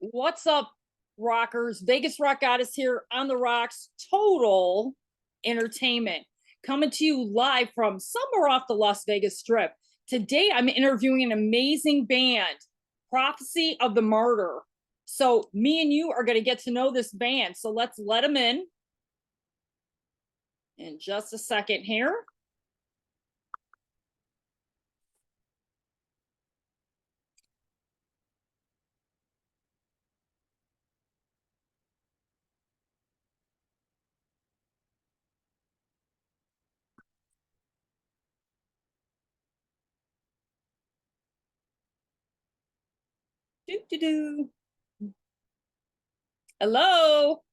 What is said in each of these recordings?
What's up, rockers? Vegas Rock Goddess here on the rocks. Total entertainment coming to you live from somewhere off the Las Vegas Strip. Today, I'm interviewing an amazing band, Prophecy of the Martyr. So, me and you are going to get to know this band. So, let's let them in just a second here. Doo -doo -doo. Hello.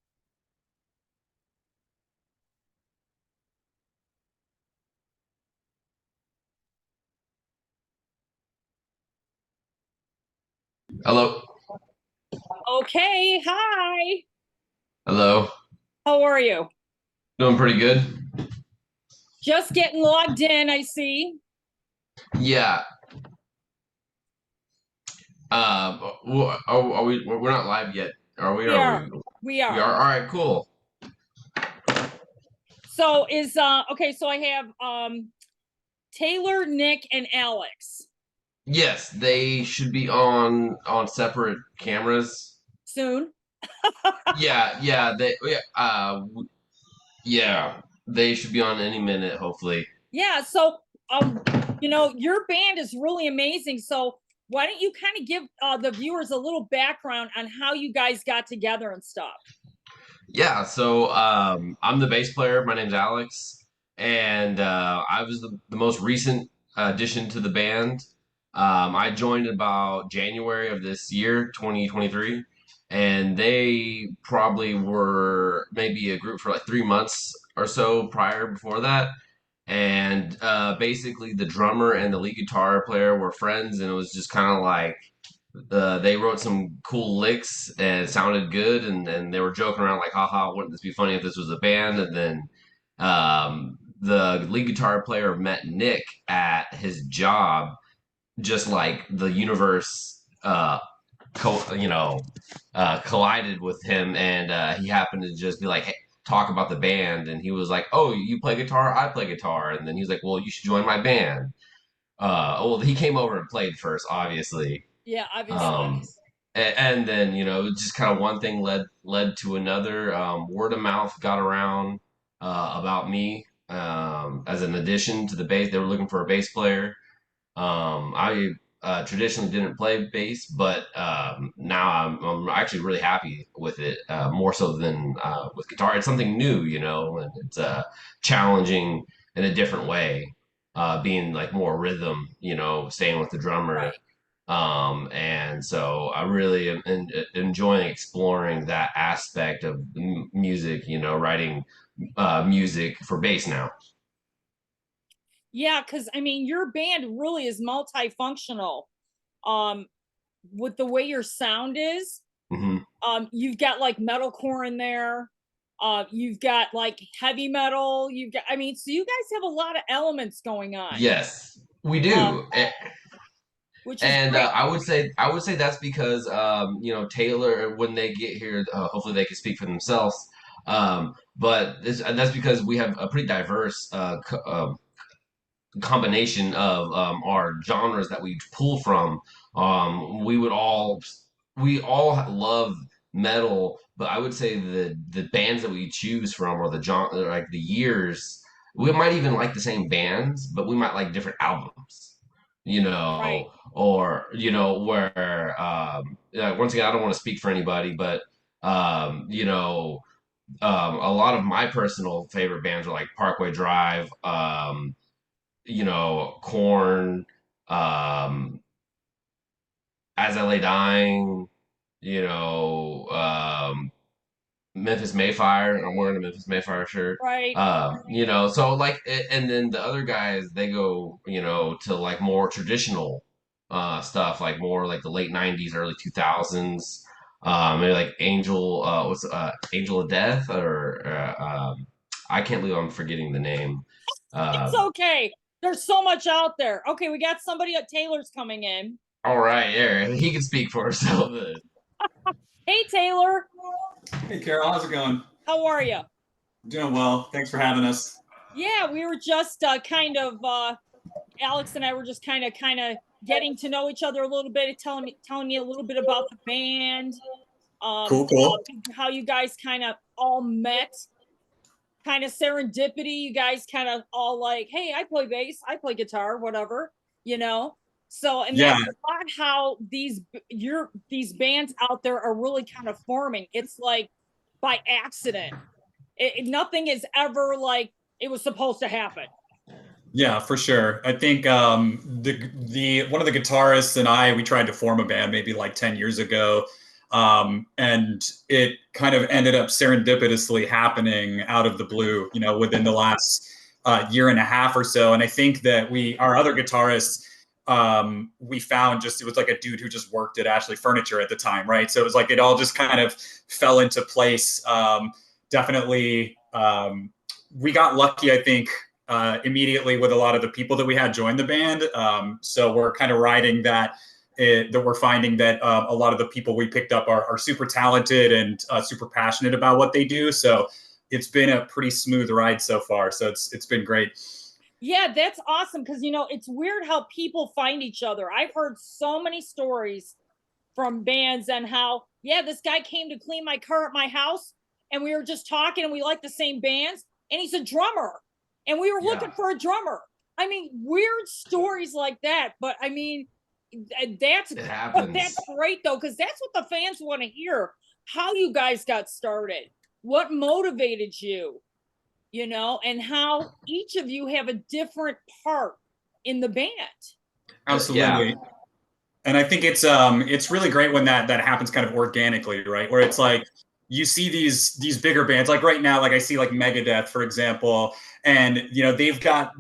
Hello. Okay. Hi. Hello. How are you? Doing pretty good. Just getting logged in, I see. Yeah. Are we? We're not live yet, are we? We Are are. we? We We are. are. All right. Cool. So okay, so I have Taylor, Nick, and Alex Yes, they should be on separate cameras. soon. Yeah. Yeah. They. Yeah. Yeah. They should be on any minute, hopefully. Yeah, so your band is really amazing. So why don't you kind of give the viewers a little background on how you guys got together and stuff? Yeah. So I'm the bass player. My name's Alex, and I was the most recent addition to the band. I joined about January of this year, 2023, and they probably were maybe a group for like 3 months or so prior before that. And basically, the drummer and the lead guitar player were friends, and it was just kind of like they wrote some cool licks and it sounded good, and they were joking around like, haha, wouldn't this be funny if this was a band? And then the lead guitar player met Nick at his job, just like the universe collided with him, and he happened to just be like, hey, talk about the band, and he was like, oh, you play guitar, I play guitar, and then he was like, well, you should join my band. Well, he came over and played first, obviously. Yeah, obviously. um, and then just kind of one thing led to another. Word of mouth got around about me as an addition to the bass. They were looking for a bass player. I traditionally didn't play bass, but now I'm actually really happy with it, more so than with guitar. It's something new, and it's challenging in a different way, being like more rhythm, staying with the drummer. Right. And so I really am enjoying exploring that aspect of music, writing music for bass now. Yeah, because I mean, your band really is multifunctional. Um, with the way your sound is, Hmm. you've got like metalcore in there. You've got like heavy metal. I mean, so you guys have a lot of elements going on, Yes, we um, do. which is And great. I would say that's because Taylor, when they get here, hopefully they can speak for themselves. But that's because we have a pretty diverse combination of our genres that we pull from. We all love metal, but I would say the bands that we choose from, or the genre, like the years, we might even like the same bands, but we might like different albums. Right. Or where once again, I don't want to speak for anybody, but a lot of my personal favorite bands are like Parkway Drive, Corn, um, As I Lay Dying, you know, Memphis Mayfire. I'm wearing a Memphis Mayfire shirt. Right. So like, and then the other guys, they go, to like more traditional stuff, like more like the late '90s, early 2000s. Maybe like Angel of Death, or I can't believe I'm forgetting the name. It's Um, okay. There's so much out there. Okay, we got somebody at Taylor's coming in. All right, yeah, he can speak for himself. Hey Taylor, Hey Carol, how's it going? how are you? Doing well. Thanks for having us. Yeah, we were just Alex and I were just kind of getting to know each other a little bit, telling me a little bit about the band, Cool, cool. how you guys kind of all met, kind of serendipity. You guys kind of all like, hey, I play bass, I play guitar, whatever, you know. So, and Yeah, that's a lot how these bands out there are really kind of forming. It's like by accident. Nothing is ever like it was supposed to happen. yeah, for sure. I think the one of the guitarists and I we tried to form a band maybe like 10 years ago. And it kind of ended up serendipitously happening out of the blue, within the last year and a half or so. And I think that our other guitarist, we found just, it was like a dude who just worked at Ashley Furniture at the time, right? So it was like it all just kind of fell into place. Definitely, we got lucky, I think, immediately with a lot of the people that we had join the band. So we're kind of riding that we're finding that a lot of the people we picked up are super talented and super passionate about what they do. So it's been a pretty smooth ride so far. So it's been great. Yeah, that's awesome because it's weird how people find each other. I've heard so many stories from bands and how, yeah, this guy came to clean my car at my house and we were just talking and we like the same bands and he's a drummer and we were Yeah, looking for a drummer. I mean, weird stories like that, but I mean, that's it that's happens. great though because that's what the fans want to hear. How you guys got started, what motivated you, and how each of you have a different part in the band. Yeah, Absolutely. And I think it's really great when that happens kind of organically, right? Where it's like you see these bigger bands, like right now, like I see like Megadeth, for example, and they've got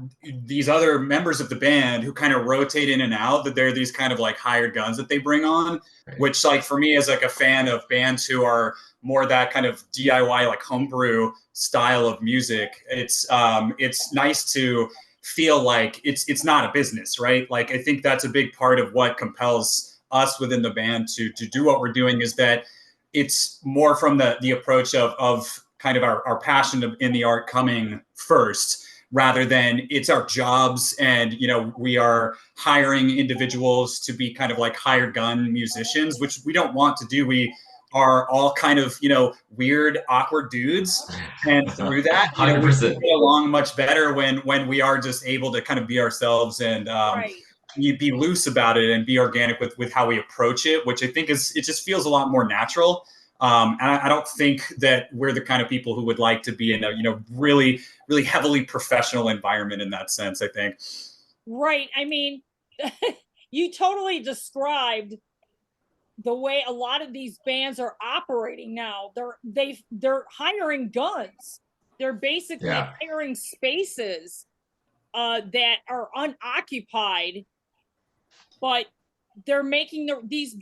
these other members of the band who kind of rotate in and out. That they're these kind of like hired guns that they bring on, right. which like for me as like a fan of bands who are more that kind of DIY like homebrew style of music, it's nice to feel like it's not a business, right? Like I think that's a big part of what compels us within the band to do what we're doing is that it's more from the approach of kind of our passion in the art coming first rather than it's our jobs and we are hiring individuals to be kind of like hired gun musicians, which we don't want to do. We are all kind of weird awkward dudes, and through that, we can 100%. get along much better when we are just able to kind of be ourselves and Right. you be loose about it and be organic with how we approach it, which I think it just feels a lot more natural. And I don't think that we're the kind of people who would like to be in a really really heavily professional environment in that sense. I think. Right. I mean, you totally described the way a lot of these bands are operating now. They're hiring guns. They're basically Yeah. hiring spaces that are unoccupied, but these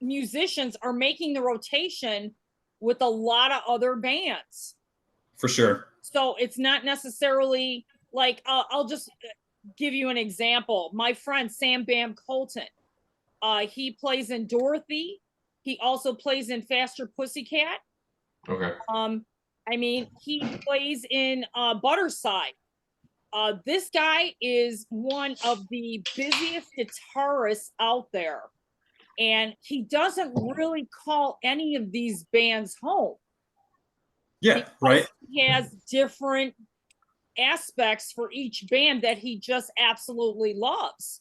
musicians are making the rotation with a lot of other bands. For sure. So it's not necessarily like I'll just give you an example. My friend Sam Bam Colton, he plays in Dorothy. He also plays in Faster Pussycat. Okay. Um, I mean, he plays in Butterside. This guy is one of the busiest guitarists out there, and he doesn't really call any of these bands home Yeah. Right. because he has different aspects for each band that he just absolutely loves.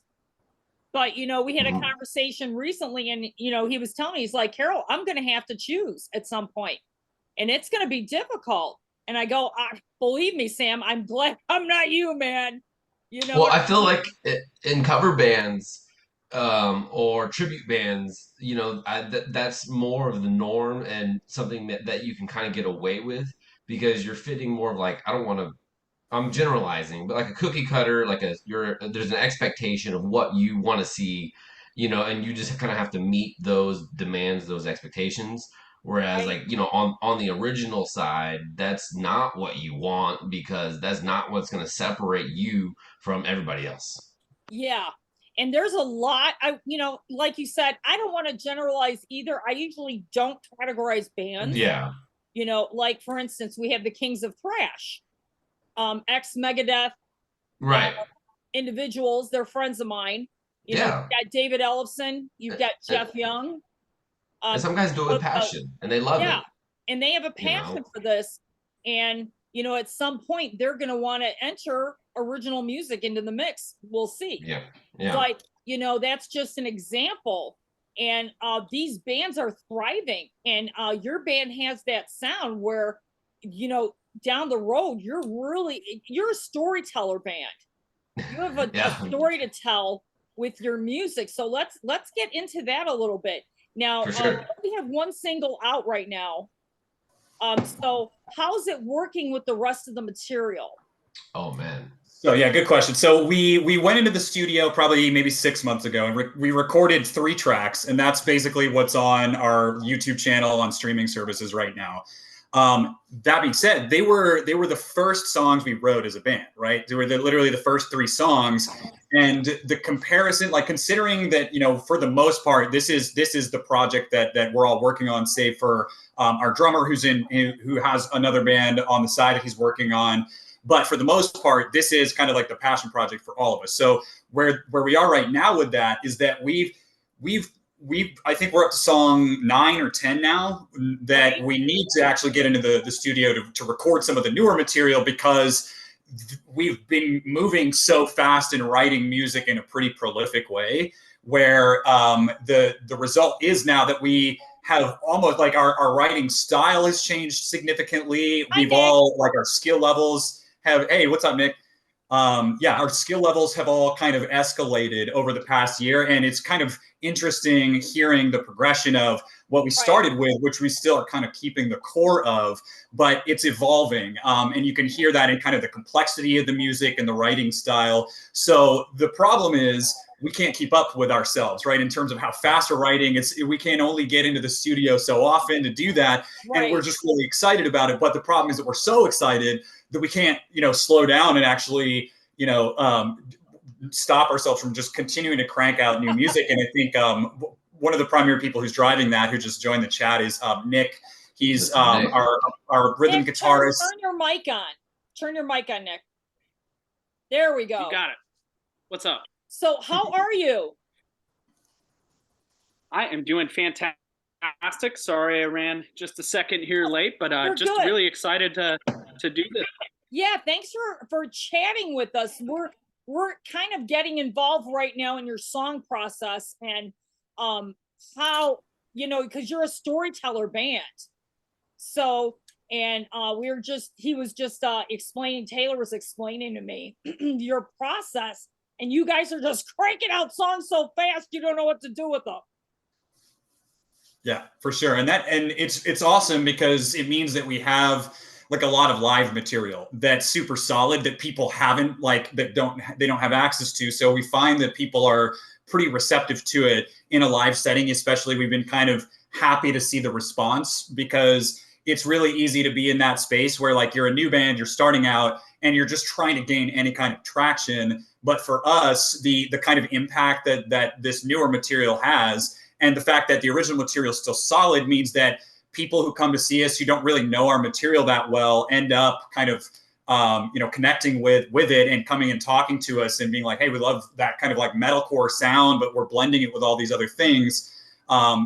But we had a Mhm. conversation recently, and he was telling me, he's like, Carol, I'm going to have to choose at some point, and it's going to be difficult. And I go, believe me, Sam, I'm glad I'm not you, man. You know Well, what I I feel mean? like in cover bands or tribute bands, that's more of the norm and something that you can kind of get away with because you're fitting more of like I don't want to. I'm generalizing, but like a cookie cutter, there's an expectation of what you want to see, and you just kind of have to meet those demands, those expectations. Whereas Right? like, on the original side, that's not what you want because that's not what's going to separate you from everybody else. Yeah. And there's a lot, like you said, I don't want to generalize either. I usually don't categorize bands. Yeah. Like for instance, we have the Kings of Thrash, ex Megadeth Right. individuals. They're friends of mine. You've got David Ellefson, you've got Jeff Young. And some guys do it with passion, and they love it. And they have a passion for this. And at some point, they're going to want to enter original music into the mix. We'll see. Yeah. Like, that's just an example. And these bands are thriving. And your band has that sound where, down the road, you're a storyteller band. You have a story to tell with your music. So let's get into that a little bit. Now, we have one single out right now. So how's it working with the rest of the material? Oh man. So yeah, good question. So we went into the studio probably maybe 6 months ago, and we recorded 3 tracks, and that's basically what's on our YouTube channel on streaming services right now. That being said, they were the first songs we wrote as a band, right? They were literally the first 3 songs, and the comparison, like considering that, for the most part, this is the project that we're all working on, save for our drummer who has another band on the side that he's working on. But for the most part, this is kind of like the passion project for all of us. So where we are right now with that is that I think we're up to song 9 or 10 now that we need to actually get into the studio to record some of the newer material, because we've been moving so fast and writing music in a pretty prolific way, where the result is now that we have almost like our writing style has changed significantly. We've all, like, our skill levels have, hey, what's up, Nick? Our skill levels have all kind of escalated over the past year, and it's kind of interesting hearing the progression of what we started with, which we still are kind of keeping the core of, but it's evolving. And you can hear that in kind of the complexity of the music and the writing style. So the problem is we can't keep up with ourselves, right? In terms of how fast we're writing, we can only get into the studio so often to do that. And we're just really excited about it. But the problem is that we're so excited that we can't, slow down and actually, stop ourselves from just continuing to crank out new music. And I think one of the primary people who's driving that, who just joined the chat, is Nick. He's our rhythm Nick, guitarist. Turn your mic on. Turn your mic on, Nick. There we go. You got it. What's up? So how are you? I am doing fantastic. Sorry I ran just a second here late, but just good. Really excited to do this. Yeah, thanks for chatting with us. We're kind of getting involved right now in your song process, and how, because you're a storyteller band. So, and he was just explaining, Taylor was explaining to me your process, and you guys are just cranking out songs so fast you don't know what to do with them. Yeah, for sure. And it's awesome, because it means that we have like a lot of live material that's super solid that people haven't, they don't have access to. So we find that people are pretty receptive to it in a live setting. Especially, we've been kind of happy to see the response, because it's really easy to be in that space where, like, you're a new band, you're starting out, and you're just trying to gain any kind of traction. But for us, the kind of impact that this newer material has, and the fact that the original material is still solid, means that people who come to see us who don't really know our material that well end up kind of connecting with it, and coming and talking to us and being like, hey, we love that kind of like metalcore sound, but we're blending it with all these other things.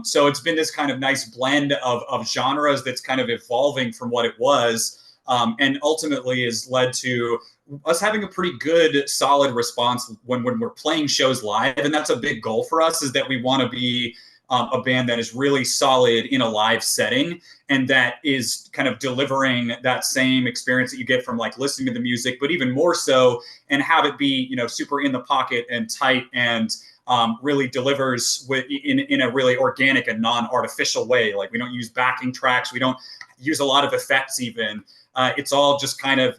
So it's been this kind of nice blend of genres that's kind of evolving from what it was, and ultimately has led to us having a pretty good, solid response when we're playing shows live. And that's a big goal for us, is that we want to be a band that is really solid in a live setting, and that is kind of delivering that same experience that you get from, like, listening to the music, but even more so, and have it be, super in the pocket and tight, and really delivers in a really organic and non-artificial way. Like, we don't use backing tracks. We don't use a lot of effects even. It's all just kind of,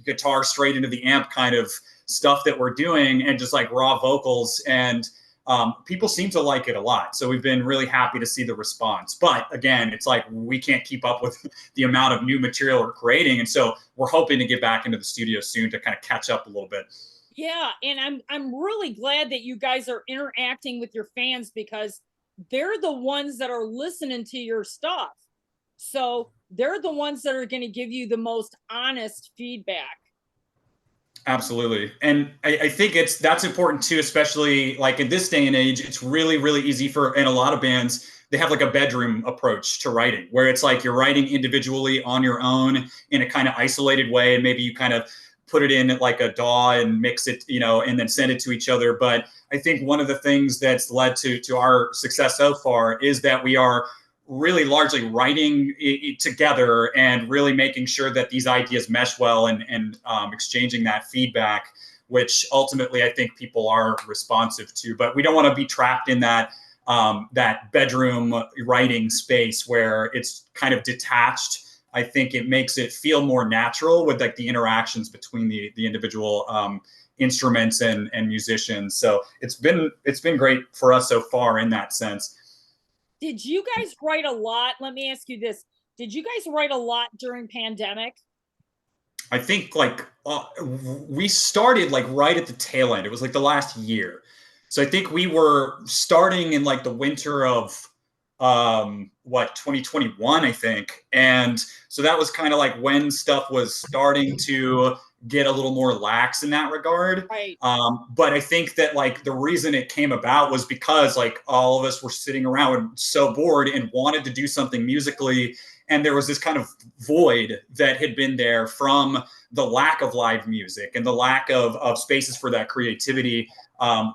guitar straight into the amp kind of stuff that we're doing, and just like raw vocals. And people seem to like it a lot. So we've been really happy to see the response. But again, it's like we can't keep up with the amount of new material we're creating. And so we're hoping to get back into the studio soon to kind of catch up a little bit. Yeah, and I'm really glad that you guys are interacting with your fans because they're the ones that are listening to your stuff. So they're the ones that are going to give you the most honest feedback. Absolutely. And I think that's important too, especially like in this day and age. It's really, really easy for, in a lot of bands, they have like a bedroom approach to writing where it's like you're writing individually on your own in a kind of isolated way. And maybe you kind of put it in like a DAW and mix it, and then send it to each other. But I think one of the things that's led to our success so far is that we are really largely writing it together and really making sure that these ideas mesh well and exchanging that feedback, which ultimately I think people are responsive to. But we don't want to be trapped in that bedroom writing space where it's kind of detached. I think it makes it feel more natural with like the interactions between the individual instruments and musicians. So it's been great for us so far in that sense. Did you guys write a lot? Let me ask you this. Did you guys write a lot during pandemic? I think like we started like right at the tail end. It was like the last year. So I think we were starting in like the winter of 2021, I think. And so that was kind of like when stuff was starting to get a little more lax in that regard. Right. But I think that like the reason it came about was because like all of us were sitting around so bored and wanted to do something musically. And there was this kind of void that had been there from the lack of live music and the lack of spaces for that creativity,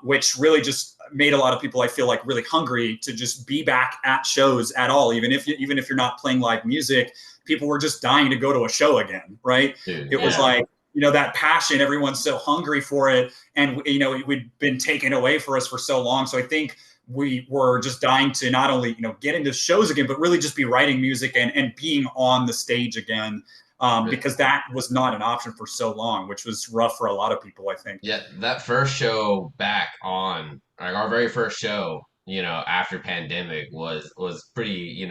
which really just made a lot of people, I feel like, really hungry to just be back at shows at all. Even if you're not playing live music, people were just dying to go to a show again, right? Dude, It was Yeah. like, that passion, everyone's so hungry for it. And, we'd been taken away for us for so long. So I think we were just dying to not only, get into shows again, but really just be writing music and being on the stage again. Because that was not an option for so long, which was rough for a lot of people, I think. Yeah, that first show back on, like our very first show, after pandemic was pretty,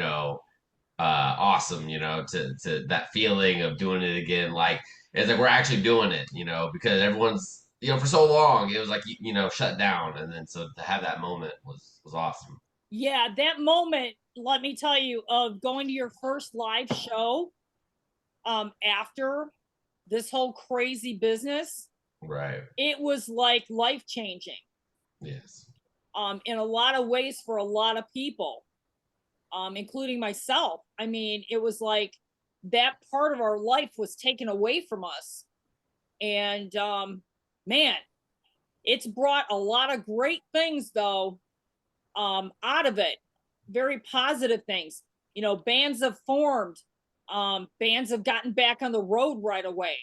awesome, to that feeling of doing it again. Like it's like we're actually doing it, because everyone's, for so long it was like shut down, and then so to have that moment was awesome. Yeah, that moment, let me tell you, of going to your first live show after this whole crazy business, Right. it was like life changing Yes. in a lot of ways for a lot of people, including myself. I mean, it was like that part of our life was taken away from us. And man, it's brought a lot of great things though out of it. Very positive things. Bands have formed, bands have gotten back on the road right away.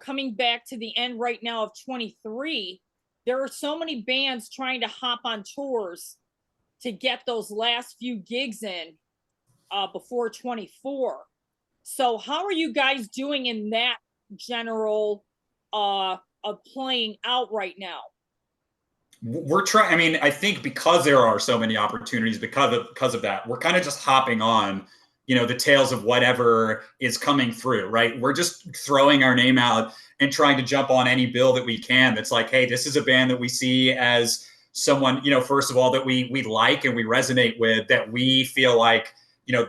Coming back to the end right now of 23, there are so many bands trying to hop on tours to get those last few gigs in before 24. So how are you guys doing in that general of playing out right now? We're trying. I mean, I think because there are so many opportunities because of that, we're kind of just hopping on, the tails of whatever is coming through, right? We're just throwing our name out and trying to jump on any bill that we can. That's like, hey, this is a band that we see as someone, first of all, that we like and we resonate with, that we feel like,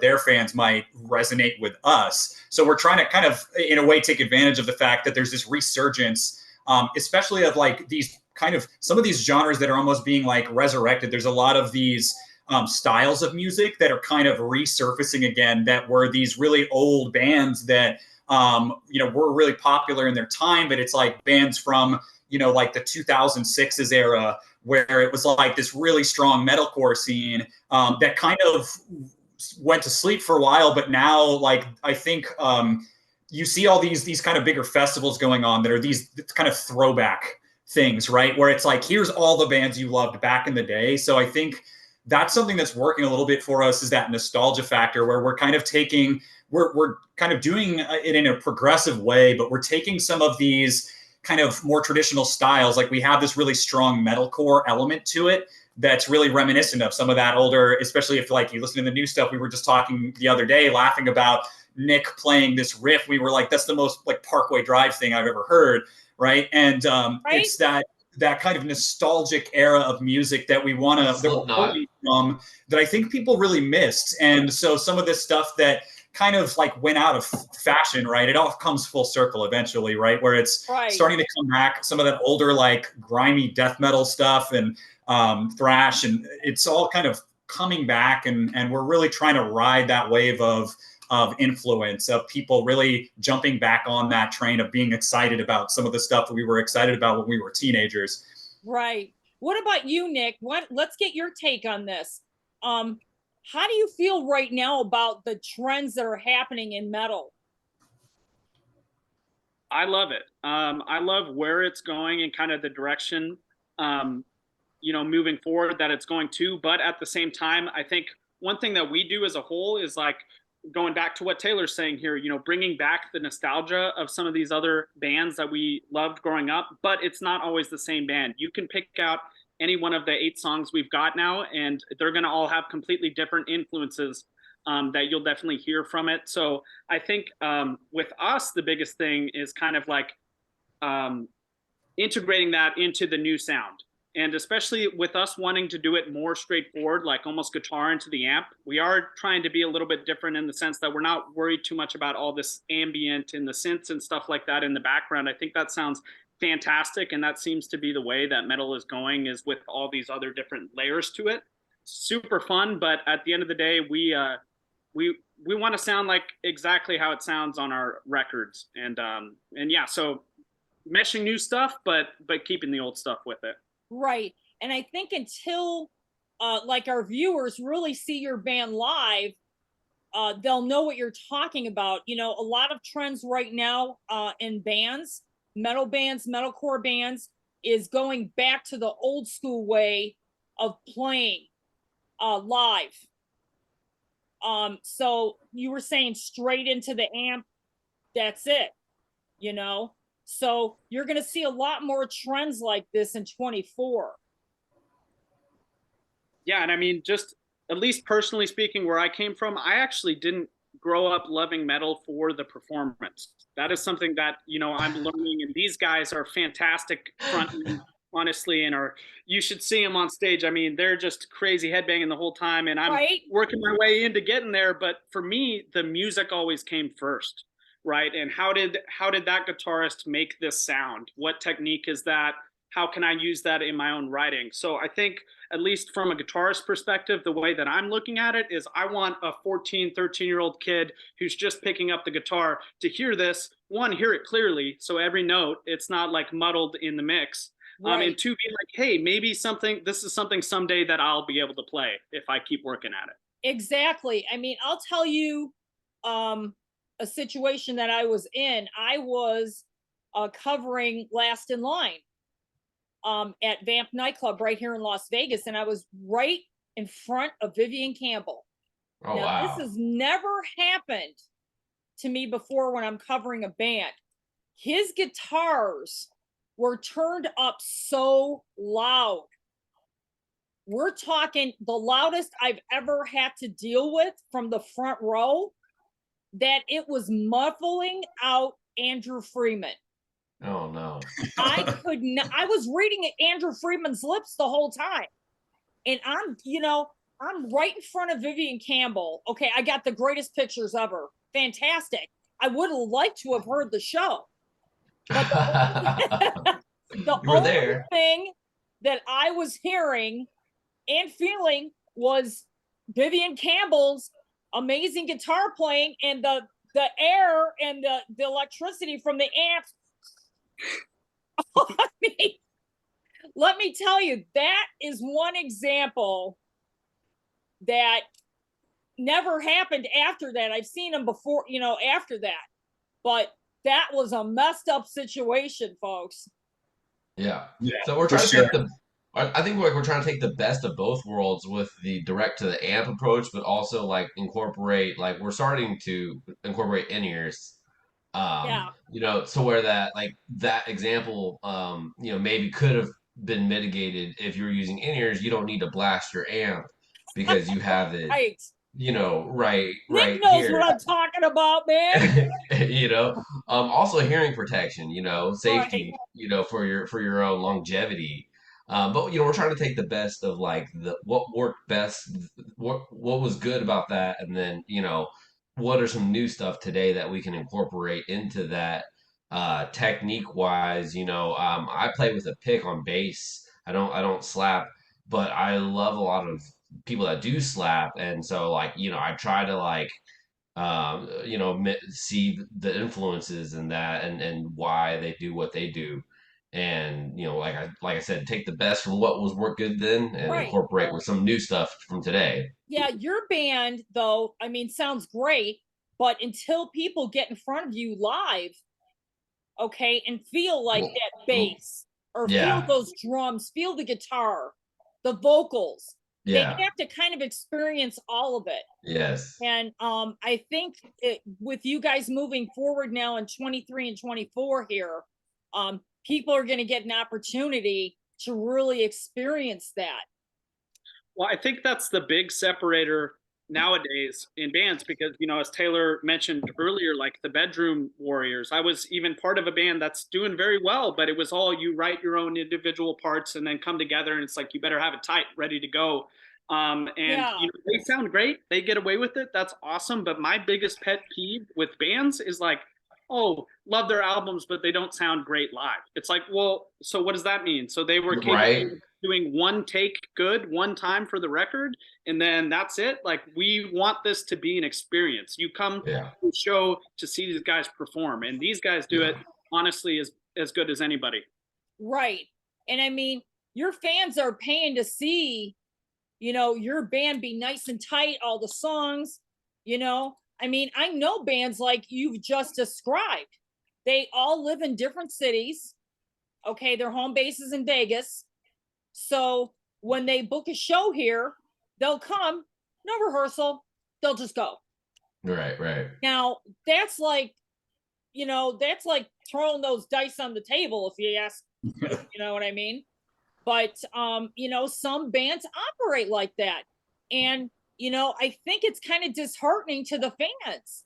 their fans might resonate with us. So we're trying to kind of, in a way, take advantage of the fact that there's this resurgence, especially of like these kind of some of these genres that are almost being like resurrected. There's a lot of these styles of music that are kind of resurfacing again, that were these really old bands that were really popular in their time, but it's like bands from like the 2006's era, where it was like this really strong metalcore scene that kind of went to sleep for a while, but now like I think you see all these kind of bigger festivals going on that are these kind of throwback things, right? Where it's like, here's all the bands you loved back in the day. So I think that's something that's working a little bit for us, is that nostalgia factor, where we're kind of taking, we're kind of doing it in a progressive way, but we're taking some of these kind of more traditional styles. Like we have this really strong metalcore element to it that's really reminiscent of some of that older, especially if like you listen to the new stuff. We were just talking the other day, laughing about Nick playing this riff. We were like, that's the most like Parkway Drive thing I've ever heard. right? And Right? it's that kind of nostalgic era of music that we want to that we're Slipknot. pulling from that I think people really missed. And so some of this stuff that kind of like went out of fashion, right? It all comes full circle eventually, right? Where it's Right. starting to come back. Some of that older, like grimy death metal stuff and thrash, and it's all kind of coming back. And we're really trying to ride that wave of influence, of people really jumping back on that train of being excited about some of the stuff that we were excited about when we were teenagers. Right. What about you, Nick? Let's get your take on this. How do you feel right now about the trends that are happening in metal? I love it. I love where it's going and kind of the direction, moving forward that it's going to. But at the same time, I think one thing that we do as a whole is like going back to what Taylor's saying here, bringing back the nostalgia of some of these other bands that we loved growing up, but it's not always the same band. You can pick out any one of the 8 songs we've got now, and they're going to all have completely different influences that you'll definitely hear from it. So I think with us, the biggest thing is kind of like integrating that into the new sound. And especially with us wanting to do it more straightforward, like almost guitar into the amp, we are trying to be a little bit different in the sense that we're not worried too much about all this ambient and the synths and stuff like that in the background. I think that sounds fantastic. And that seems to be the way that metal is going, is with all these other different layers to it. Super fun. But at the end of the day, we want to sound like exactly how it sounds on our records. And yeah, so meshing new stuff, but keeping the old stuff with it. Right. And I think until like our viewers really see your band live, they'll know what you're talking about. A lot of trends right now in bands, metalcore bands, is going back to the old school way of playing live. So you were saying straight into the amp, that's it, So you're going to see a lot more trends like this in 24. Yeah, and I mean, just at least personally speaking, where I came from, I actually didn't grow up loving metal for the performance. That is something that, I'm learning, and these guys are fantastic frontmen, honestly, and you should see them on stage. I mean, they're just crazy headbanging the whole time, and I'm working my way into getting there. But for me, the music always came first. Right. And how did that guitarist make this sound? What technique is that? How can I use that in my own writing? So I think, at least from a guitarist perspective, the way that I'm looking at it is I want a 14, 13-year-old kid who's just picking up the guitar to hear this, one, hear it clearly. So every note, it's not like muddled in the mix. Right. And two, be like, hey, maybe this is something someday that I'll be able to play if I keep working at it. Exactly. I mean, I'll tell you, a situation that I was in. I was covering Last in Line at Vamp nightclub right here in Las Vegas, and I was right in front of Vivian Campbell. Oh, now, wow. This has never happened to me before when I'm covering a band. His guitars were turned up so loud. We're talking the loudest I've ever had to deal with from the front row, that it was muffling out Andrew Freeman. Oh, no. I could not. I was reading Andrew Freeman's lips the whole time. And I'm right in front of Vivian Campbell. Okay, I got the greatest pictures ever. Fantastic. I would have liked to have heard the show. But the only thing that I was hearing and feeling was Vivian Campbell's amazing guitar playing, and the air and the electricity from the amps. Let me tell you, that is one example that never happened after that. I've seen them before, after that, but that was a messed up situation, folks. Yeah. So we're trying to take I think we're trying to take the best of both worlds with the direct to the amp approach, but also like incorporate, like we're starting to incorporate in-ears. So where that example, maybe could have been mitigated if you were using in-ears. You don't need to blast your amp because you have it, Right. Nick right knows here. what I'm talking about, man. you know, also hearing protection, Right. safety, for your own longevity. But we're trying to take the best of like the what worked best, what was good about that, and then what are some new stuff today that we can incorporate into that technique wise. I play with a pick on bass. I don't slap, but I love a lot of people that do slap, and so like I try to like see the influences in that and why they do what they do. And like I said, take the best from what was work good then and Right. incorporate with some new stuff from today. Yeah, your band, though, I mean, sounds great, but until people get in front of you live, okay, and feel like Well, that bass or feel yeah, those drums, feel the guitar, the vocals, they yeah, have to kind of experience all of it. yes, And I think with you guys moving forward now in 23 and 24 here, people are going to get an opportunity to really experience that. Well, I think that's the big separator nowadays in bands because, as Taylor mentioned earlier, like the Bedroom Warriors, I was even part of a band that's doing very well, but it was all you write your own individual parts and then come together, and it's like you better have it tight, ready to go. And Yeah, they sound great, they get away with it, that's awesome. But my biggest pet peeve with bands is like, oh, love their albums, but they don't sound great live. It's like, well, so what does that mean? So they were capable right, of doing one take good one time for the record, and then that's it. Like, we want this to be an experience. You come yeah, to the show to see these guys perform, and these guys do it yeah, honestly as good as anybody. right. And I mean, your fans are paying to see, your band be nice and tight, all the songs, I mean, I know bands like you've just described. They all live in different cities. Okay, their home base is in Vegas. So when they book a show here, they'll come, no rehearsal, they'll just go. right. Now, that's like, that's like throwing those dice on the table, if you ask, you know what I mean? But some bands operate like that. And I think it's kind of disheartening to the fans.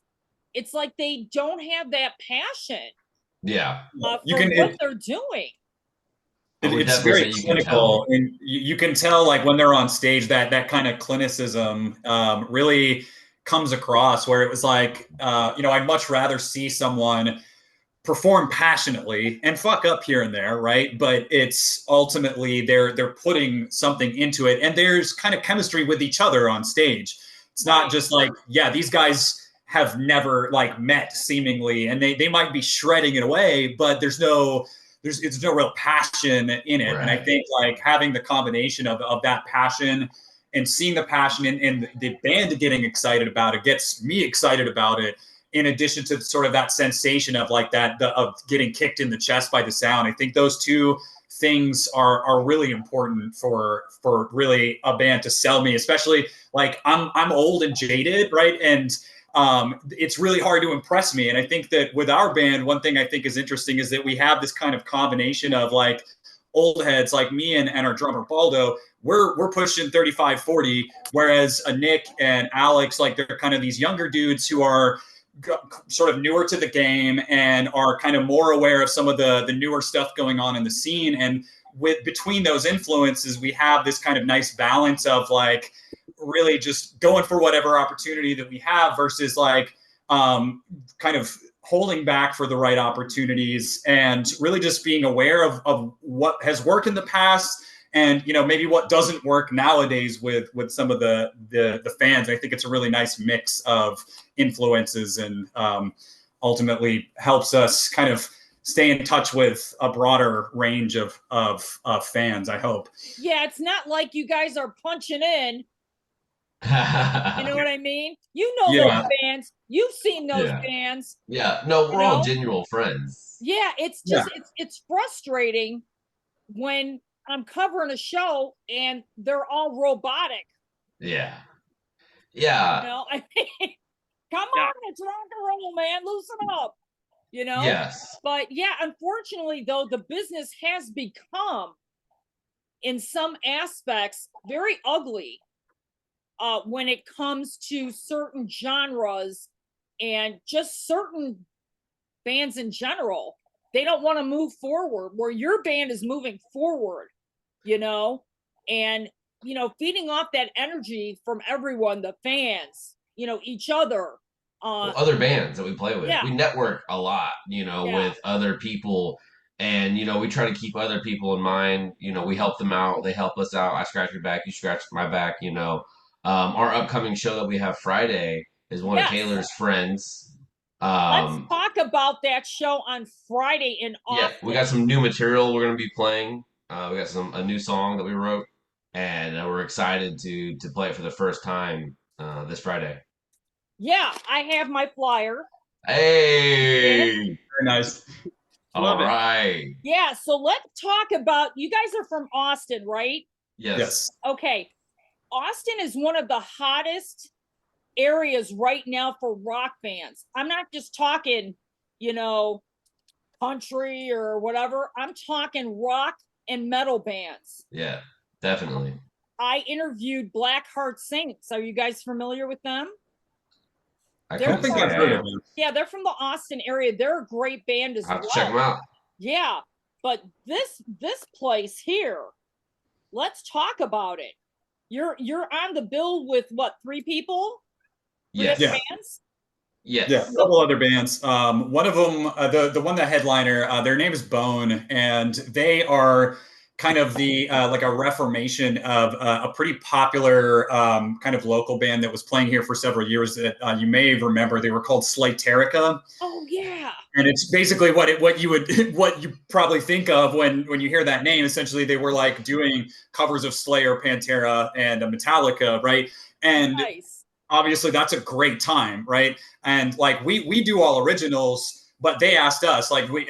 It's like they don't have that passion Yeah, You for can what they're doing. I would it's definitely very say you can tell. clinical, and you can tell like when they're on stage that kind of clinicism really comes across. Where it was like, I'd much rather see someone perform passionately and fuck up here and there, right? But it's ultimately they're putting something into it, and there's kind of chemistry with each other on stage. It's not Right. just like, yeah, these guys have never like met seemingly, and they might be shredding it away, but there's no real passion in it. And I Right. think like having the combination of that passion and seeing the passion and the band getting excited about it gets me excited about it, in addition to sort of that sensation of like of getting kicked in the chest by the sound. I think those two things are really important for really a band to sell me, especially like I'm old and jaded, right? And it's really hard to impress me. And I think that with our band, one thing I think is interesting is that we have this kind of combination of like old heads like me and our drummer Baldo. We're pushing 35, 40, whereas a Nick and Alex, like they're kind of these younger dudes who are sort of newer to the game and are kind of more aware of some of the newer stuff going on in the scene. And with between those influences, we have this kind of nice balance of like really just going for whatever opportunity that we have versus like kind of holding back for the right opportunities and really just being aware of what has worked in the past and maybe what doesn't work nowadays with some of the fans. I think it's a really nice mix of influences and ultimately helps us kind of stay in touch with a broader range of fans, I hope. Yeah, it's not like you guys are punching in. You know what I mean? You know those Yeah, bands. You've seen those Yeah. bands. Yeah. No, You we're all know? genuine friends. Yeah, it's yeah. just it's frustrating when I'm covering a show and they're all robotic. Yeah. Yeah. I mean, come Yeah. on, it's rock and roll, man. Loosen up. You know? Yes. But yeah, unfortunately, though, the business has become, in some aspects, very ugly. when it comes to certain genres and just certain bands in general. They don't want to move forward where your band is moving forward, and, feeding off that energy from everyone, the fans, each other. Well, other bands that we play with. Yeah. We network a lot, Yeah. with other people. And, we try to keep other people in mind. We help them out. They help us out. I scratch your back. You scratch my back, Our upcoming show that we have Friday is one of Yes. Taylor's friends. Let's talk about that show on Friday in Austin. Yeah, we got some new material we're going to be playing. We got a new song that we wrote, and we're excited to play it for the first time this Friday. Yeah, I have my flyer. Hey, very nice. Love all it. right. Yeah, so let's talk about, you guys are from Austin, right? Yes. Okay. Austin is one of the hottest areas right now for rock fans. I'm not just talking, country or whatever. I'm talking rock and metal bands. Yeah, definitely. I interviewed Black Heart Saints. Are you guys familiar with them? I don't think I've heard of them. Yeah, they're from the Austin area. They're a great band as I'll well. have to check them out. Yeah, but this place here, let's talk about it. You're on the bill with what, 3 people? Yes. Yeah. Bands? Yes. Yeah, a couple other bands. One of them, the one that headliner, their name is Bone, and they are kind of the like a reformation of a pretty popular kind of local band that was playing here for several years that you may remember. They were called Slayterica. Oh yeah. And it's basically what you probably think of when you hear that name. Essentially, they were like doing covers of Slayer, Pantera, and Metallica, right? And Nice. Obviously that's a great time, right? And like we do all originals, but they asked us, like we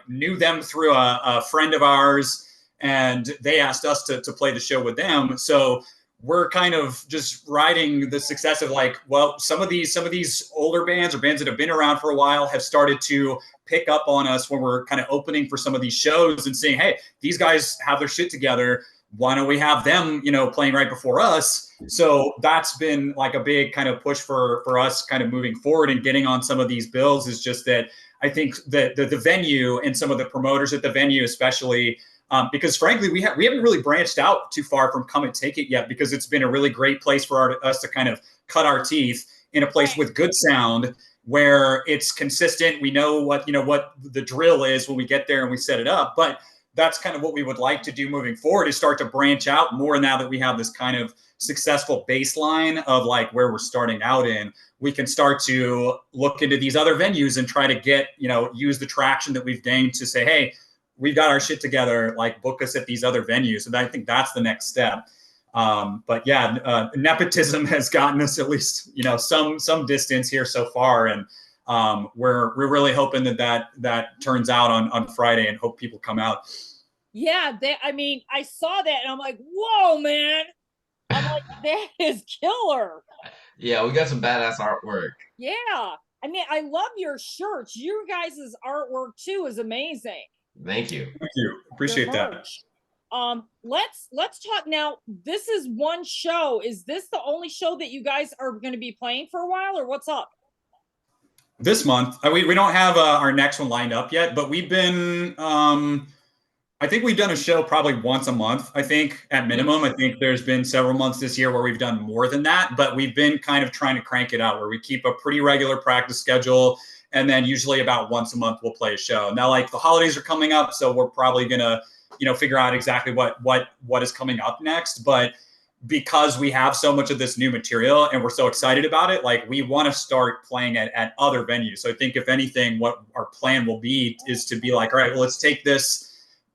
knew them through a friend of ours, and they asked us to play the show with them. So we're kind of just riding the success of like, well, some of these older bands or bands that have been around for a while have started to pick up on us when we're kind of opening for some of these shows and saying, hey, these guys have their shit together. Why don't we have them, playing right before us? So that's been like a big kind of push for us kind of moving forward and getting on some of these bills. Is just that I think that the venue and some of the promoters at the venue, especially, because frankly, we haven't really branched out too far from Come and Take It yet, because it's been a really great place for us to kind of cut our teeth in a place with good sound where it's consistent. We know what the drill is when we get there and we set it up, but that's kind of what we would like to do moving forward, is start to branch out more now that we have this kind of successful baseline of like where we're starting out in. We can start to look into these other venues and try to get, use the traction that we've gained to say, hey, we've got our shit together, like book us at these other venues. And I think that's the next step. But yeah, nepotism has gotten us at least, some distance here so far. And we're really hoping that turns out on Friday, and hope people come out. Yeah, I saw that and I'm like, whoa, man. I'm like, that is killer. Yeah, we got some badass artwork. Yeah. I love your shirts. Your guys' artwork too is amazing. Thank you. Thank you. Appreciate that. Let's talk now. This is one show. Is this the only show that you guys are going to be playing for a while, or what's up? This month, we don't have our next one lined up yet, but we've been, I think we've done a show probably once a month, I think, at minimum. I think there's been several months this year where we've done more than that, but we've been kind of trying to crank it out where we keep a pretty regular practice schedule. And then usually about once a month, we'll play a show. Now, like the holidays are coming up, so we're probably going to, figure out exactly what is coming up next. But because we have so much of this new material and we're so excited about it, like we want to start playing at other venues. So I think if anything, what our plan will be is to be like, all right, well, let's take this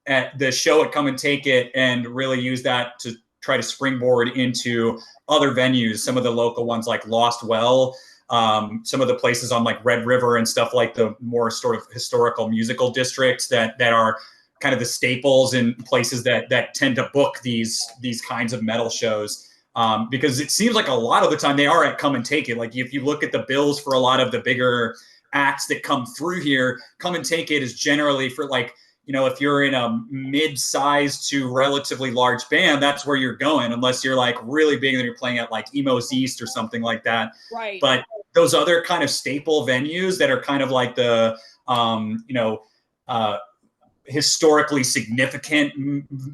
at the show at Come and Take It and really use that to try to springboard into other venues. Some of the local ones like Lost Well, some of the places on like Red River and stuff, like the more sort of historical musical districts that are kind of the staples and places that tend to book these kinds of metal shows. Because it seems like a lot of the time they are at Come and Take It. Like if you look at the bills for a lot of the bigger acts that come through here, Come and Take It is generally for like, if you're in a mid-sized to relatively large band, that's where you're going, unless you're like really big and you're playing at like Emo's East or something like that. Right. But those other kind of staple venues that are kind of like the, historically significant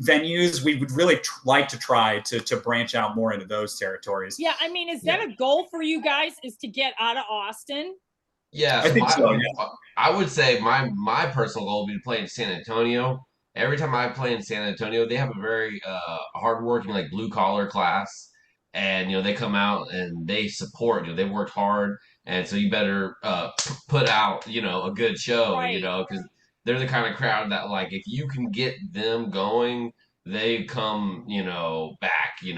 venues, we would really like to try to branch out more into those territories. Yeah, I mean, is that a goal for you guys, is to get out of Austin? Yeah, I so think so, yeah. I would say my personal goal would be to play in San Antonio. Every time I play in San Antonio, they have a very hardworking like blue collar class, and they come out and they support. They worked hard, and so you better put out a good show. Right. Because they're the kind of crowd that like if you can get them going, they come back. And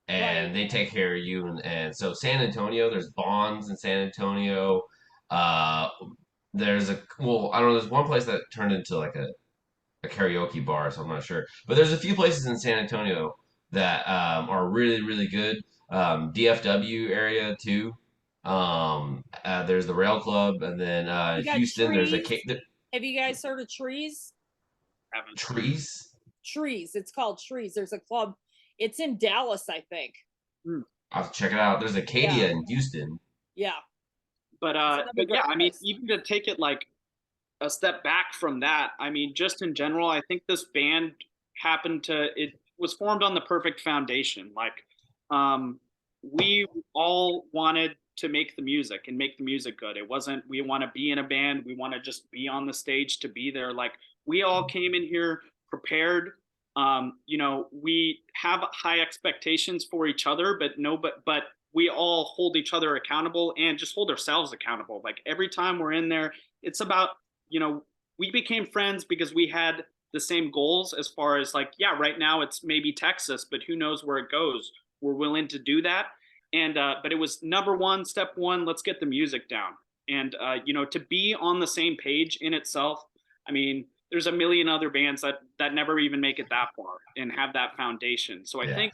Right. they take care of you, and so San Antonio, there's Bonds in San Antonio. Uh, there's I don't know. There's one place that turned into like a karaoke bar, so I'm not sure. But there's a few places in San Antonio that are really really good. DFW area too. There's the Rail Club, and then You got Houston. There's a Trees. Have you guys heard of Trees? Trees. Trees. It's called Trees. There's a club. It's in Dallas, I think. I'll have to check it out. There's Acadia in Houston. Yeah. But yeah, I mean, even to take it like a step back from that, I mean, just in general, I think this band it was formed on the perfect foundation. Like, we all wanted to make the music and make the music good. It wasn't, we want to be in a band, we want to just be on the stage to be there. Like, we all came in here prepared. We have high expectations for each other, but we all hold each other accountable and just hold ourselves accountable. Like every time we're in there, it's about, we became friends because we had the same goals as far as like, yeah, right now it's maybe Texas, but who knows where it goes. We're willing to do that. And, but it was step one, let's get the music down. And, to be on the same page in itself, I mean, there's a million other bands that never even make it that far and have that foundation. So I think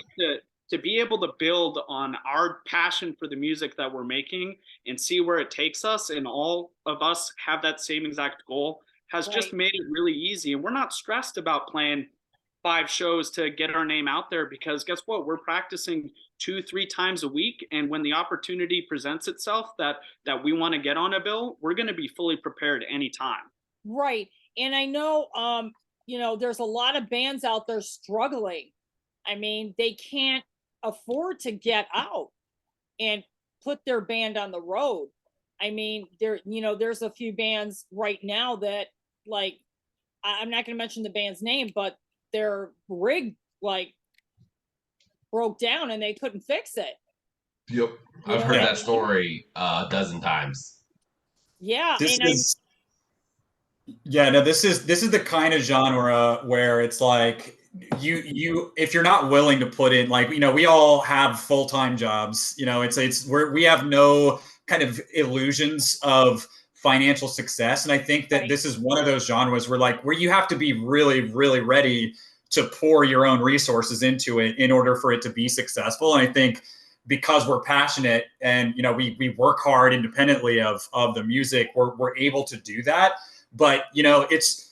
to be able to build on our passion for the music that we're making and see where it takes us, and all of us have that same exact goal, has just made it really easy. And we're not stressed about playing 5 shows to get our name out there, because guess what? We're practicing 2-3 times a week. And when the opportunity presents itself that we want to get on a bill, we're going to be fully prepared anytime. Right. And I know, there's a lot of bands out there struggling. I mean, they can't afford to get out and put their band on the road. I mean, there's a few bands right now that, like, I'm not going to mention the band's name, but their rig like broke down and they couldn't fix it. Yep, I've heard that story a dozen times. Yeah, this is the kind of genre where it's like you if you're not willing to put in, like, we all have full-time jobs, we have no kind of illusions of financial success. And I think that this is one of those genres where you have to be really, really ready to pour your own resources into it in order for it to be successful. And I think because we're passionate and, we work hard independently of the music, we're able to do that. But, it's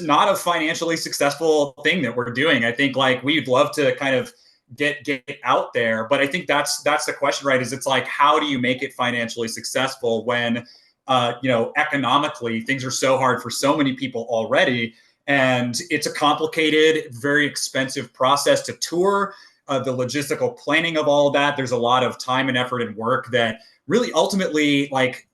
not a financially successful thing that we're doing. I think we'd love to kind of get out there, but I think that's the question, right? Is it's like, how do you make it financially successful when, economically things are so hard for so many people already, and it's a complicated, very expensive process to tour. The logistical planning of all of that, there's a lot of time and effort and work that really ultimately,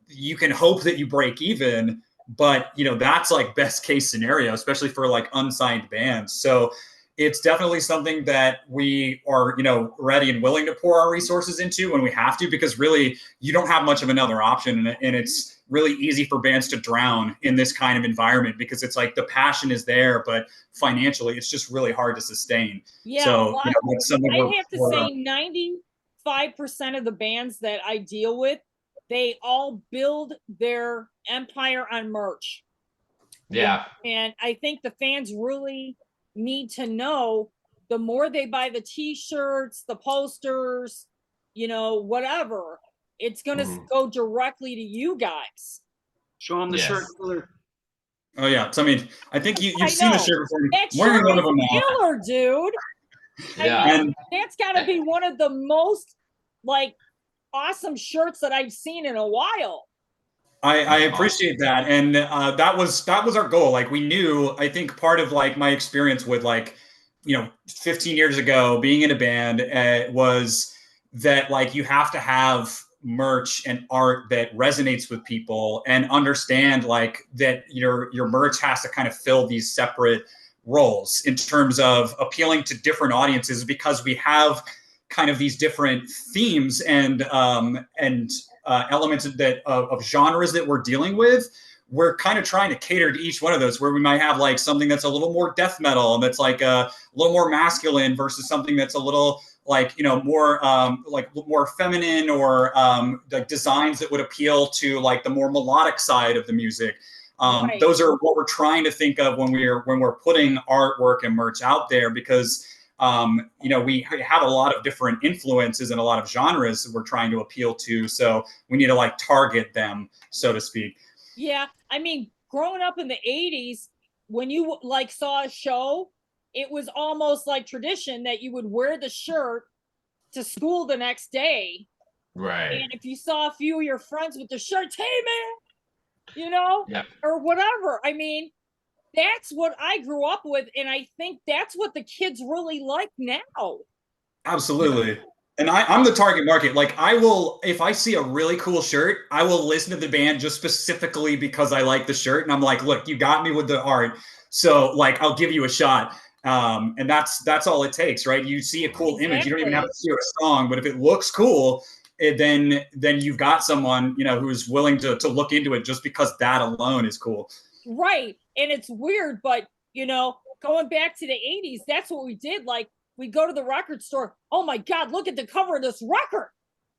you can hope that you break even, but that's like best case scenario, especially for like unsigned bands. So it's definitely something that we are, ready and willing to pour our resources into when we have to, because really you don't have much of another option. And it's really easy for bands to drown in this kind of environment, because it's like the passion is there, but financially it's just really hard to sustain. Yeah, so I'd have to say 95% of the bands that I deal with, they all build their empire on merch. Yeah. And I think the fans really need to know, the more they buy the t-shirts, the posters, whatever, it's going to go directly to you guys. Show them the shirt color. Oh yeah. So I mean, I think I you've seen the know. shirt before. I'm That wearing shirt one is of them now. killer, dude. Yeah. I mean, And that's got to be one of the most like awesome shirts that I've seen in a while. I That's awesome. appreciate that, and that was our goal. Like we knew, I think part of like my experience with like, 15 years ago being in a band was that like you have to have merch and art that resonates with people and understand like that your merch has to kind of fill these separate roles in terms of appealing to different audiences because we have kind of these different themes and elements of genres that we're dealing with. We're kind of trying to cater to each one of those, where we might have like something that's a little more death metal and that's like a little more masculine versus something that's a little like more like more feminine, or like designs that would appeal to like the more melodic side of the music. Right. Those are what we're trying to think of when we're putting artwork and merch out there, because we have a lot of different influences and a lot of genres that we're trying to appeal to. So we need to like target them, so to speak. Yeah. I mean, growing up in the 80s, when you like saw a show, it was almost like tradition that you would wear the shirt to school the next day. Right. And if you saw a few of your friends with the shirts, hey man, Yep. or whatever. I mean, that's what I grew up with. And I think that's what the kids really like now. Absolutely. And I'm the target market. Like I will, if I see a really cool shirt, I will listen to the band just specifically because I like the shirt. And I'm like, look, you got me with the art. So like, I'll give you a shot. And that's all it takes, right? You see a cool image. You don't even have to hear a song, but if it looks cool, then you've got someone, who's willing to look into it just because that alone is cool. Right. And it's weird, but going back to the 80s, that's what we did. Like we go to the record store. Oh my God, look at the cover of this record.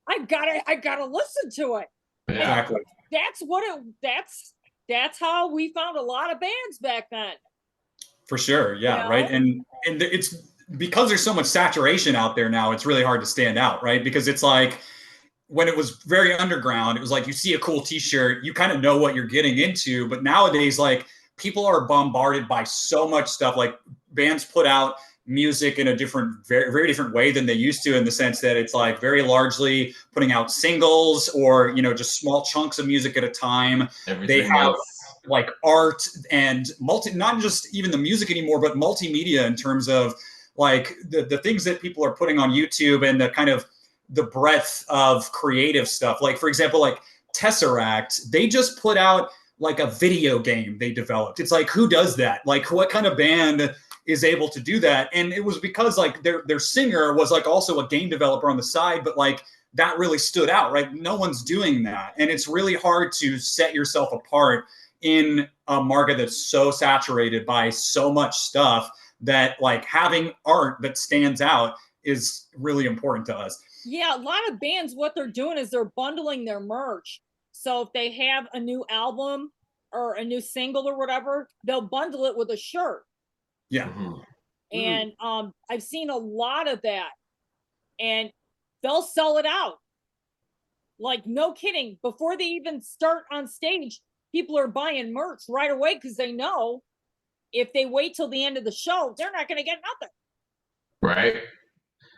I gotta listen to it. Yeah. Exactly. That's how we found a lot of bands back then. For sure. Yeah. Right. And it's because there's so much saturation out there now, it's really hard to stand out, right? Because it's like when it was very underground, it was like you see a cool t-shirt, you kind of know what you're getting into. But nowadays, like people are bombarded by so much stuff. Like bands put out music in a very, very different way than they used to, in the sense that it's like very largely putting out singles or, just small chunks of music at a time. They have like art and not just even the music anymore, but multimedia in terms of like the things that people are putting on YouTube and the kind of the breadth of creative stuff. Like, for example, like Tesseract, they just put out like a video game they developed. It's like, who does that? Like, what kind of band is able to do that? And it was because like their singer was like also a game developer on the side, but like that really stood out, right? No one's doing that. And it's really hard to set yourself apart in a market that's so saturated by so much stuff, that like having art that stands out is really important to us. Yeah, a lot of bands, what they're doing is they're bundling their merch. So if they have a new album or a new single or whatever, they'll bundle it with a shirt. Yeah. And I've seen a lot of that. And they'll sell it out. Like, no kidding. Before they even start on stage, people are buying merch right away because they know if they wait till the end of the show, they're not going to get nothing. Right.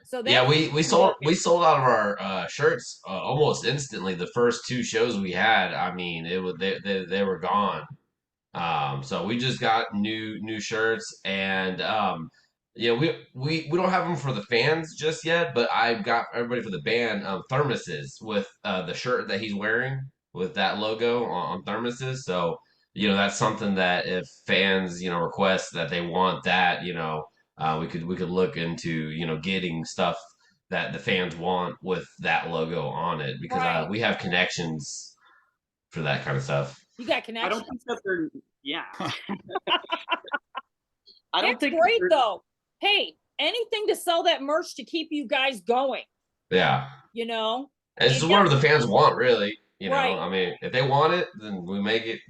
So yeah, we sold out of our shirts almost instantly. The first two shows we had, I mean, it was they were gone. So we just got new shirts, and we don't have them for the fans just yet, but I've got everybody for the band thermoses with the shirt that he's wearing with that logo on thermoses. So that's something that if fans request that they want that, we could look into getting stuff that the fans want with that logo on it, because we have connections for that kind of stuff. You got connections. I don't think that they're I don't That's think great though. Hey, anything to sell that merch to keep you guys going. Yeah. It's just whatever the fans want, really. Right. I mean, if they want it, then we make it,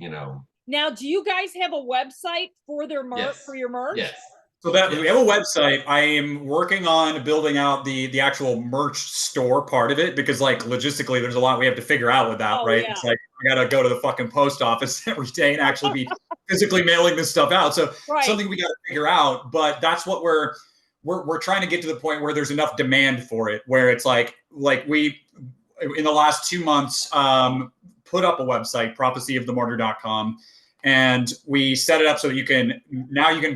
Now, do you guys have a website for their merch, Yes. for your merch? Yes. So that we have a website. I am working on building out the actual merch store part of it, because like logistically there's a lot we have to figure out with that, right? Yeah. It's like I gotta go to the fucking post office every day and actually be physically mailing this stuff out. So Right. something we got to figure out. But that's what we're trying to get to the point where there's enough demand for it, where it's like we in the last 2 months put up a website, prophecyofthemartyr.com, and we set it up so that you can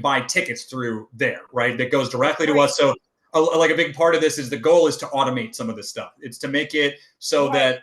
buy tickets through there, right? That goes directly to us. So like a big part of this is the goal is to automate some of this stuff. It's to make it so that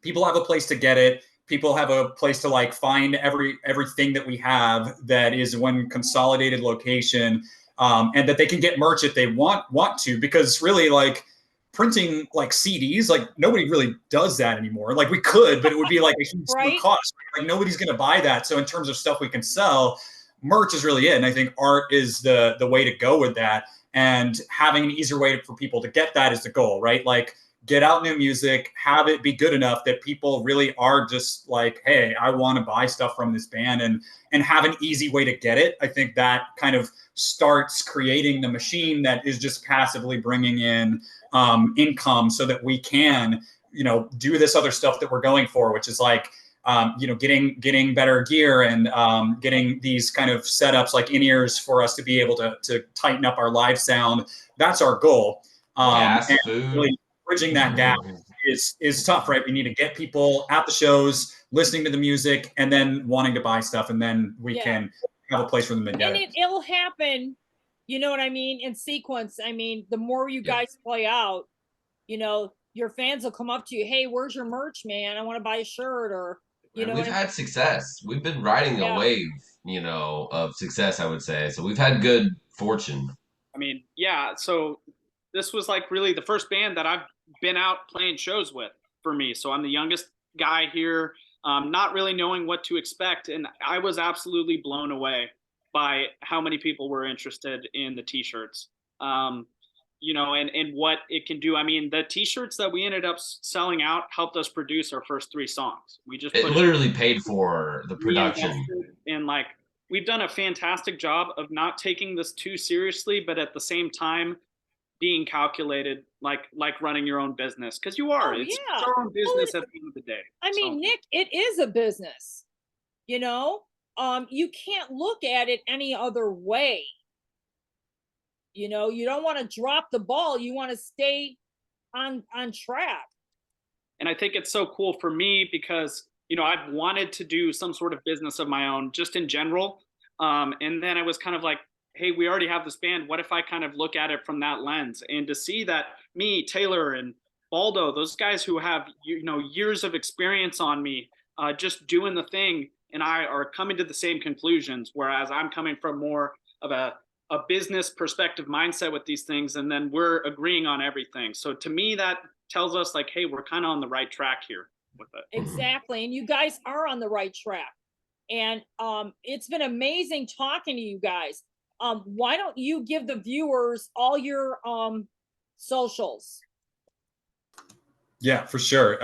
people have a place to get it. People have a place to like find everything that we have that is one consolidated location, and that they can get merch if they want to, because really like printing like CDs, like nobody really does that anymore. Like we could, but it would be like a huge cost. Like nobody's going to buy that. So in terms of stuff we can sell, merch is really it. And I think art is the way to go with that. And having an easier way for people to get that is the goal, right? Like get out new music, have it be good enough that people really are just like, hey, I want to buy stuff from this band, and have an easy way to get it. I think that kind of starts creating the machine that is just passively bringing in income so that we can, do this other stuff that we're going for, which is like, getting better gear and getting these kind of setups like in-ears for us to be able to tighten up our live sound. That's our goal. And food. Really bridging that gap is tough, right? We need to get people at the shows, listening to the music, and then wanting to buy stuff, and then we can have a place for them to get it. And it'll happen, you know what I mean, in sequence. I mean, the more you guys play out, your fans will come up to you, hey, where's your merch, man? I want to buy a shirt, or we've had success. We've been riding a wave, of success, I would say. So we've had good fortune. I mean, yeah. So this was like really the first band that I've been out playing shows with for me. So I'm the youngest guy here, not really knowing what to expect. And I was absolutely blown away by how many people were interested in the t-shirts, and what it can do. I mean, the t-shirts that we ended up selling out helped us produce our first 3 songs. We just literally paid for the production. And like, we've done a fantastic job of not taking this too seriously, but at the same time being calculated, like running your own business, because you are. It's your own business at the end of the day. I mean, Nick, it is a business. You can't look at it any other way. You don't want to drop the ball. You want to stay on track. And I think it's so cool for me because I've wanted to do some sort of business of my own, just in general. And then I was kind of like, hey, we already have this band. What if I kind of look at it from that lens? And to see that me, Taylor, and Baldo, those guys who have years of experience on me, just doing the thing, and I are coming to the same conclusions, whereas I'm coming from more of a business perspective mindset with these things, and then we're agreeing on everything. So to me, that tells us like, hey, we're kind of on the right track here with it. Exactly. And you guys are on the right track. And it's been amazing talking to you guys. Why don't you give the viewers all your socials? Yeah, for sure.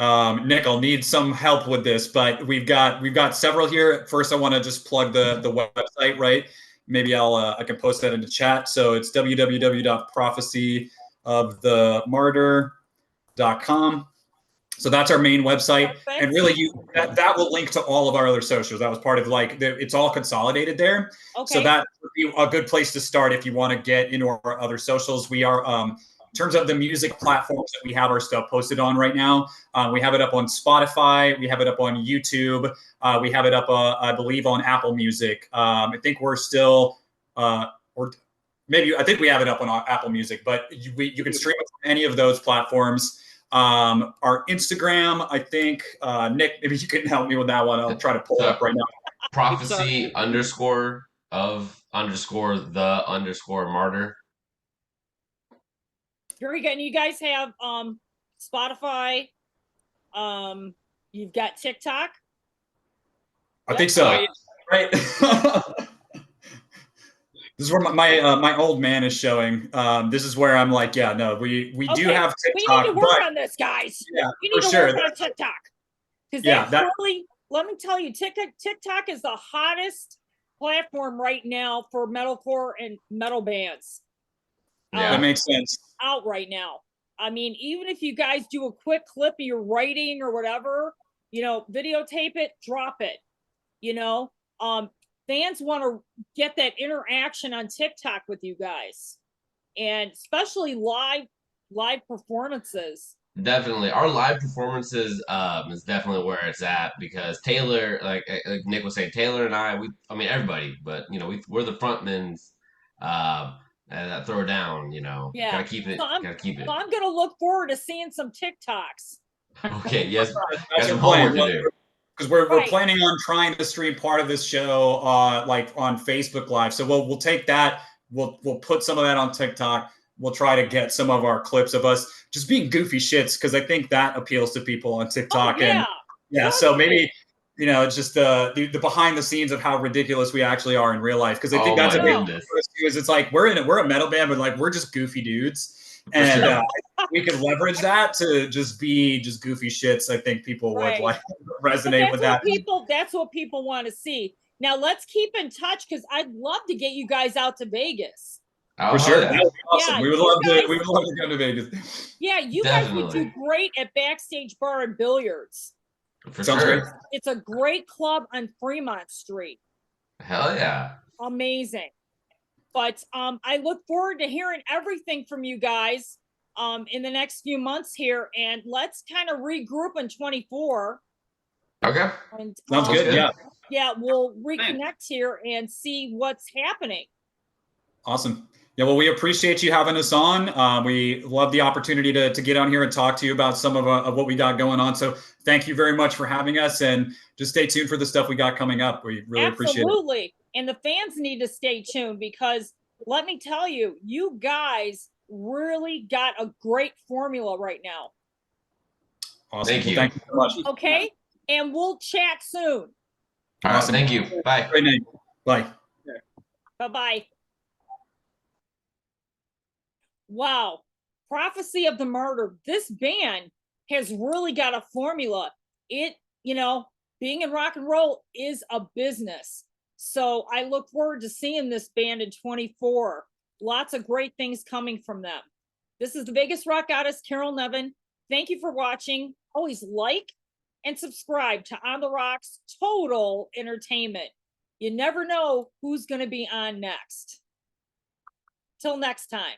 Nick, I'll need some help with this, but we've got several here. First, I want to just plug the website, right? Maybe I can post that in the chat. So it's www.prophecyofthemartyr.com. So that's our main website. Perfect. And really that will link to all of our other socials. That was part of it's all consolidated there. Okay. So that would be a good place to start if you want to get into our other socials. We are, in terms of the music platforms that we have our stuff posted on right now, we have it up on Spotify. We have it up on YouTube. We have it up, I believe, on Apple Music. I think we're still, I think we have it up on Apple Music, but you can stream it from any of those platforms. Our Instagram, I think, Nick, maybe you can help me with that one. I'll try to pull it up right now. Prophecy _of_the_martyr. Very good. And you guys have Spotify. You've got TikTok. I think so. Right. This is where my old man is showing. This is where I'm like, yeah, no, we do have TikTok. We need to work on this, guys. Yeah, we need to work on TikTok. Because really, let me tell you, TikTok is the hottest platform right now for metalcore and metal bands. Yeah, that makes sense. Out right now. I mean, even if you guys do a quick clip of your writing or whatever, videotape it, drop it. fans want to get that interaction on TikTok with you guys, and especially live performances. Definitely, our live performances is definitely where it's at because Taylor, like Nick was saying, Taylor and I mean everybody, but you know we're the frontmen that throw down. You know, Yeah. gotta keep it. So I'm gonna look forward to seeing some TikToks. Okay, yes, got That's some our plan. homework to do. Because we're Right. planning on trying to stream part of this show like on Facebook Live. So we'll take that. We'll put some of that on TikTok. We'll try to get some of our clips of us just being goofy shits because I think that appeals to people on TikTok. Oh, yeah. And yeah, so maybe it's just the behind the scenes of how ridiculous we actually are in real life. Because I think Oh that's my a big goodness. too, is it's like we're a metal band, but like we're just goofy dudes. For And sure. we could leverage that to just be just goofy shits. I think people would Right. like But resonate with that. that's what people want to see. Now let's keep in touch because I'd love to get you guys out to Vegas. Oh, For sure. yeah. That would be awesome. Yeah, we would love to go to Vegas. Yeah, you guys would do great at Backstage Bar and Billiards. For Sounds sure. great. It's a great club on Fremont Street. Hell yeah. Amazing. But I look forward to hearing everything from you guys in the next few months here, and let's kind of regroup in 24. Okay. And, Sounds good. Yeah. Yeah, we'll reconnect here and see what's happening. Awesome. Yeah, well, we appreciate you having us on. We love the opportunity to get on here and talk to you about some of what we got going on. So thank you very much for having us, and just stay tuned for the stuff we got coming up. We really appreciate it. Absolutely. And the fans need to stay tuned because let me tell you, you guys really got a great formula right now. Awesome. Thank you. Thank you so much. Okay. And we'll chat soon. All right. Thank you. Bye. Great night. Bye. Bye-bye. Wow. Prophecy of the Martyr. This band has really got a formula. Being in rock and roll is a business. So I look forward to seeing this band in 24. Lots of great things coming from them. This is the Vegas rock goddess, Carol Nevin. Thank you for watching. Always like and subscribe to On the Rocks Total Entertainment. You never know who's going to be on next. Till next time.